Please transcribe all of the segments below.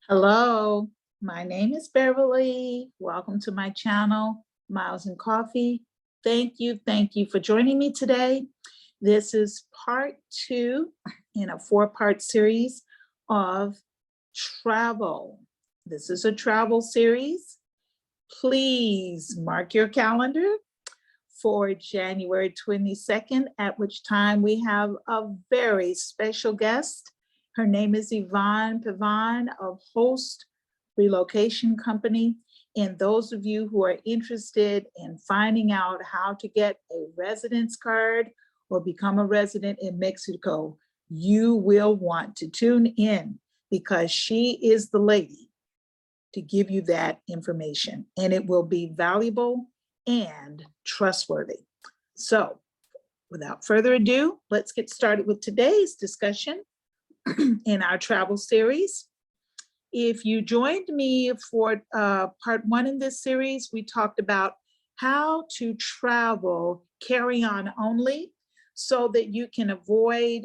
Hello, my name is Beverly. Welcome to my channel, Miles and Coffee. Thank you for joining me today. This is part 2 in a 4-part series of travel. This is a travel series. Please mark your calendar for January 22nd, at which time we have a very special guest. Her name is Yvonne Pavan of Host Relocation Company. And those of you who are interested in finding out how to get a residence card or become a resident in Mexico, you will want to tune in because she is the lady to give you that information, and it will be valuable and trustworthy. So without further ado, let's get started with today's discussion in our travel series. If you joined me for part 1 in this series, we talked about how to travel carry-on only so that you can avoid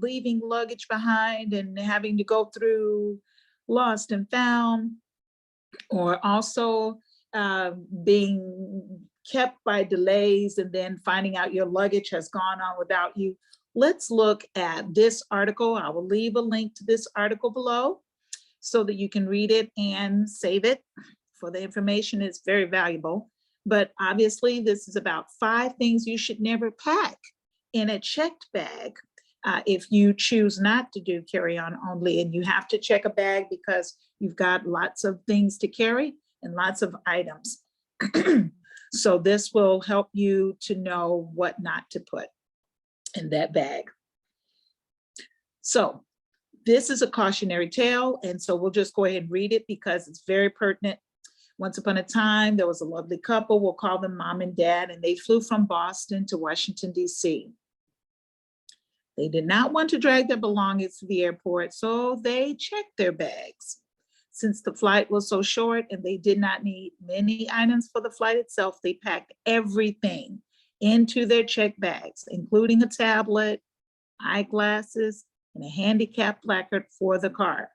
leaving luggage behind and having to go through lost and found, or also being kept by delays and then finding out your luggage has gone on without you. Let's look at this article. I will leave a link to this article below so that you can read it and save it, for the information is very valuable. But obviously this is about 5 things you should never pack in a checked bag if you choose not to do carry-on only, and you have to check a bag because you've got lots of things to carry and lots of items. So this will help you to know what not to put in that bag. So this is a cautionary tale, and so we'll just go ahead and read it because it's very pertinent. Once upon a time, there was a lovely couple, we'll call them mom and dad, and they flew from Boston to Washington, D.C. They did not want to drag their belongings to the airport, so they checked their bags. Since the flight was so short and they did not need many items for the flight itself, they packed everything into their checked bags, including a tablet, eyeglasses, and a handicap placard for the car.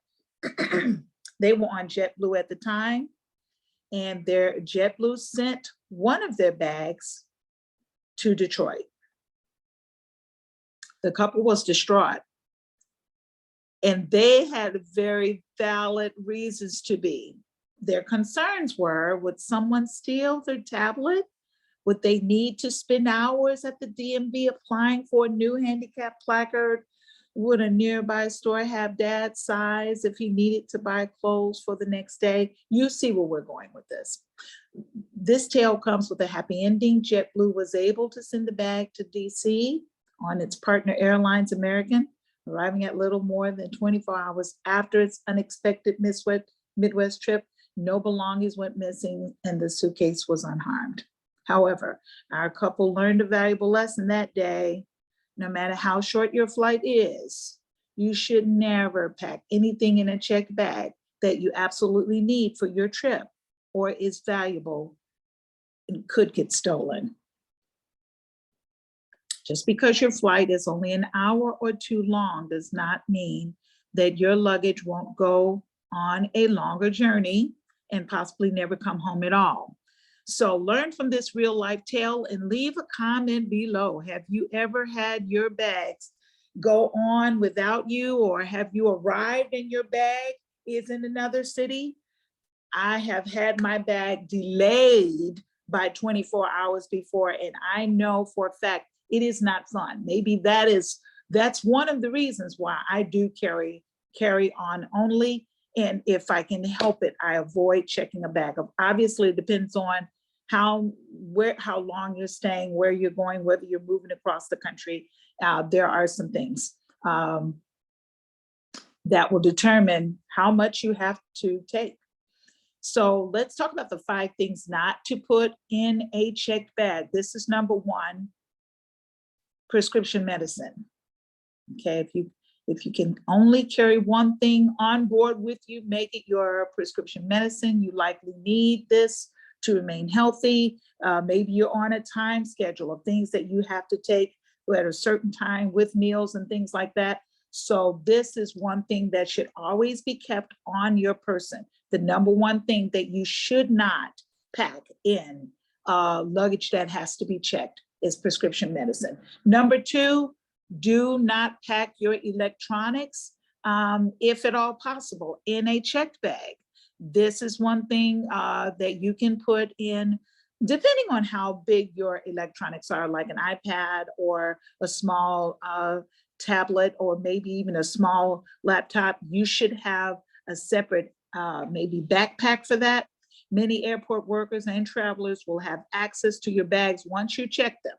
They were on JetBlue at the time, and their JetBlue sent one of their bags to Detroit. The couple was distraught, and they had very valid reasons to be. Their concerns were, would someone steal their tablet? Would they need to spend hours at the DMV applying for a new handicap placard? Would a nearby store have dad's size if he needed to buy clothes for the next day? You see where we're going with this. This tale comes with a happy ending. JetBlue was able to send the bag to DC on its partner airlines, American, arriving at little more than 24 hours after its unexpected Midwest trip. No belongings went missing and the suitcase was unharmed. However, our couple learned a valuable lesson that day. No matter how short your flight is, you should never pack anything in a checked bag that you absolutely need for your trip or is valuable and could get stolen. Just because your flight is only an hour or 2 long does not mean that your luggage won't go on a longer journey and possibly never come home at all. So learn from this real life tale and leave a comment below. Have you ever had your bags go on without you, or have you arrived and your bag is in another city? I have had my bag delayed by 24 hours before, and I know for a fact it is not fun. Maybe that's one of the reasons why I do carry on only. And if I can help it, I avoid checking a bag. Obviously, it depends on how long you're staying, where you're going, whether you're moving across the country. There are some things that will determine how much you have to take. So let's talk about the 5 things not to put in a checked bag. This is number 1. Prescription medicine. Okay, if you can only carry one thing on board with you, make it your prescription medicine. You likely need this to remain healthy. Maybe you're on a time schedule of things that you have to take at a certain time with meals and things like that. So this is one thing that should always be kept on your person. The number one thing that you should not pack in luggage that has to be checked is prescription medicine. Number two, do not pack your electronics, if at all possible, in a checked bag. This is one thing that you can put in, depending on how big your electronics are, like an iPad or a small tablet, or maybe even a small laptop. You should have a separate maybe backpack for that. Many airport workers and travelers will have access to your bags once you check them.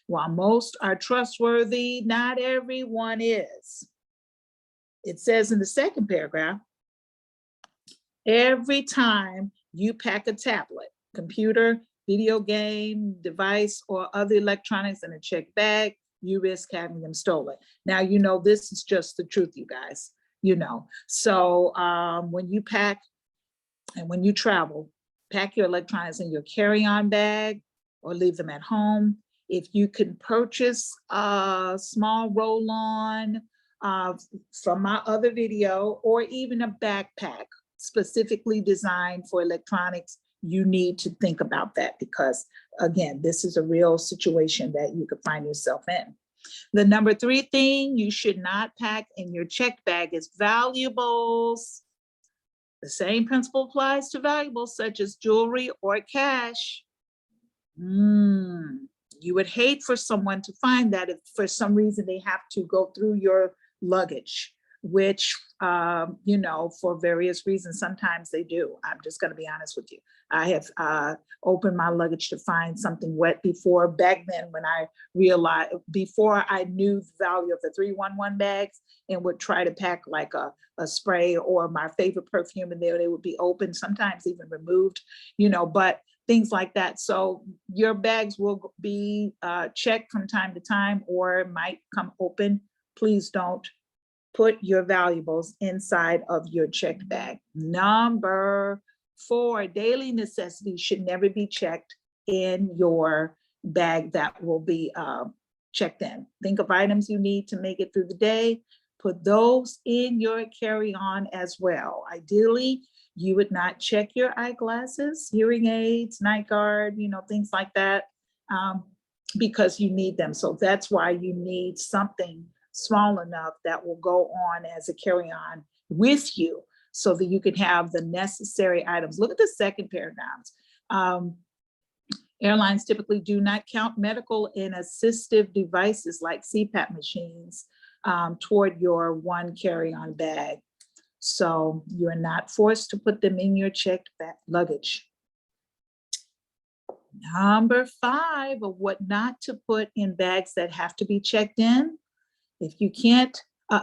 While most are trustworthy, not everyone is. It says in the second paragraph, every time you pack a tablet, computer, video game, device, or other electronics in a checked bag, you risk having them stolen. Now, you know, this is just the truth, you guys, you know. So when you pack and when you travel, pack your electronics in your carry-on bag or leave them at home. If you can purchase a small roll-on from my other video, or even a backpack specifically designed for electronics, you need to think about that, because again, this is a real situation that you could find yourself in. The number three thing you should not pack in your checked bag is valuables. The same principle applies to valuables such as jewelry or cash. You would hate for someone to find that if for some reason they have to go through your luggage, which, you know, for various reasons, sometimes they do. I'm just going to be honest with you. I have opened my luggage to find something wet before. Back then, when I realized, before I knew the value of the 311 bags, and would try to pack like a spray or my favorite perfume in there, they would be open, sometimes even removed, you know, but things like that. So your bags will be checked from time to time, or might come open. Please don't put your valuables inside of your checked bag. Number four, daily necessities should never be checked in your bag that will be checked in. Think of items you need to make it through the day. Put those in your carry-on as well. Ideally, you would not check your eyeglasses, hearing aids, night guard, you know, things like that, because you need them. So that's why you need something small enough that will go on as a carry-on with you, so that you can have the necessary items. Look at the second paragraph. Airlines typically do not count medical and assistive devices like CPAP machines toward your one carry-on bag. So you're not forced to put them in your checked luggage. Number five, of what not to put in bags that have to be checked in. If you can't,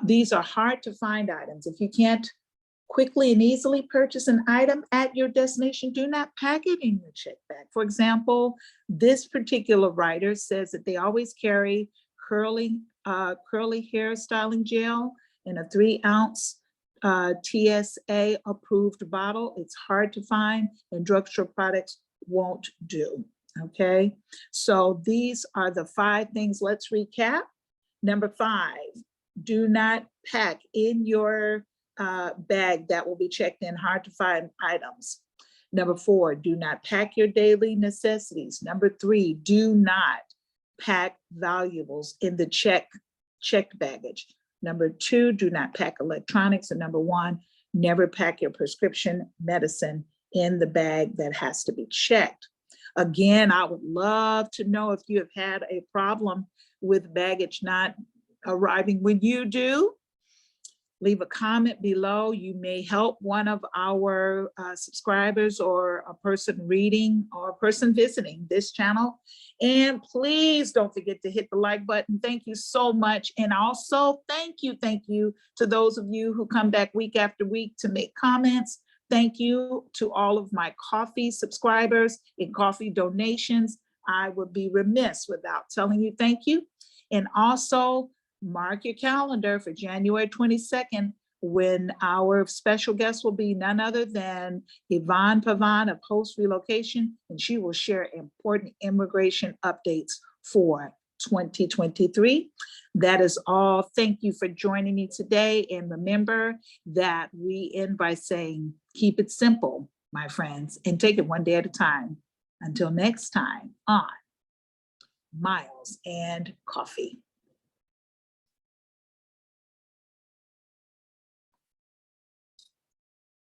these are hard to find items. If you can't quickly and easily purchase an item at your destination, do not pack it in your checked bag. For example, this particular writer says that they always carry curly hair styling gel in a 3-ounce TSA approved bottle. It's hard to find, and drugstore products won't do. Okay, so these are the 5 things. Let's recap. Number 5, do not pack in your bag that will be checked in hard to find items. Number 4, do not pack your daily necessities. Number 3, do not pack valuables in the checked baggage. Number 2, do not pack electronics. And number 1, never pack your prescription medicine in the bag that has to be checked. Again, I would love to know if you have had a problem with baggage not arriving when you do. Leave a comment below. You may help one of our subscribers, or a person reading, or a person visiting this channel. And please don't forget to hit the like button. Thank you so much. And also thank you to those of you who come back week after week to make comments. Thank you to all of my coffee subscribers and coffee donations. I would be remiss without telling you thank you. And also, mark your calendar for January 22nd, when our special guest will be none other than Yvonne Pavan of Post Relocation, and she will share important immigration updates for 2023. That is all. Thank you for joining me today. And remember that we end by saying, keep it simple, my friends, and take it one day at a time. Until next time on Miles and Coffee.